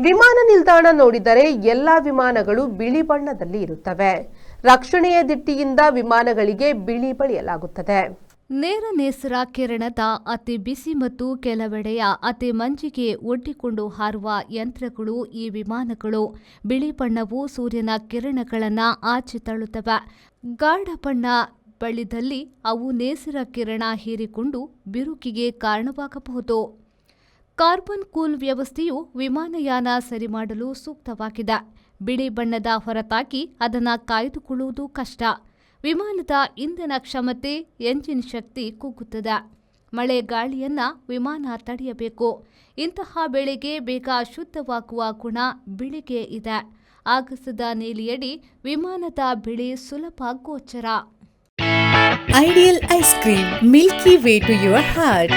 ವಿಮಾನ ನಿಲ್ದಾಣ ನೋಡಿದರೆ ಎಲ್ಲಾ ವಿಮಾನಗಳು ಬಿಳಿ ಬಣ್ಣದಲ್ಲಿ ಇರುತ್ತವೆ. ರಕ್ಷಣೆಯ ದಿಟ್ಟಿಯಿಂದ ವಿಮಾನಗಳಿಗೆ ಬಿಳಿ ಬಳಿಯಲಾಗುತ್ತದೆ. ನೇರ ನೇಸರ ಕಿರಣದ ಅತಿ ಬಿಸಿ ಮತ್ತು ಕೆಲವೆಡೆಯ ಅತಿ ಮಂಜಿಗೆ ಒಡ್ಡಿಕೊಂಡು ಹಾರುವ ಯಂತ್ರಗಳು ಈ ವಿಮಾನಗಳು. ಬಿಳಿ ಬಣ್ಣವು ಸೂರ್ಯನ ಕಿರಣಗಳನ್ನು ಆಚೆ ತಳ್ಳುತ್ತವೆ. ಗಾಢ ಬಣ್ಣ ಬಳಿದಲ್ಲಿ ಅವು ನೇಸರ ಕಿರಣ ಹೀರಿಕೊಂಡು ಬಿರುಕಿಗೆ ಕಾರಣವಾಗಬಹುದು. ಕಾರ್ಬನ್ ಕೂಲ್ ವ್ಯವಸ್ಥೆಯು ವಿಮಾನಯಾನ ಸರಿಮಾಡಲು ಸೂಕ್ತವಾಗಿದೆ. ಬಿಳಿ ಬಣ್ಣದ ಹೊರತಾಗಿ ಅದನ್ನು ಕಾಯ್ದುಕೊಳ್ಳುವುದು ಕಷ್ಟ. ವಿಮಾನದ ಇಂಧನ ಕ್ಷಮತೆ, ಎಂಜಿನ್ ಶಕ್ತಿ ಕುಗ್ಗುತ್ತದೆ. ಮಳೆ ಗಾಳಿಯನ್ನ ವಿಮಾನ ತಡೆಯಬೇಕು. ಇಂತಹ ವೇಳೆಗೆ ಬೇಗ ಶುದ್ಧವಾಗುವ ಗುಣ ಬಿಳಿಗೆ ಇದೆ. ಆಗಸದ ನೀಲಿಯಡಿ ವಿಮಾನದ ಬಿಳಿ ಸುಲಭ ಗೋಚರ. Ideal ice cream, milky way to your heart.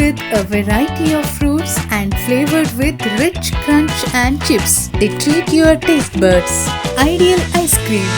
With a variety of fruits and flavored with rich crunch and chips, they treat your taste buds. Ideal ice cream.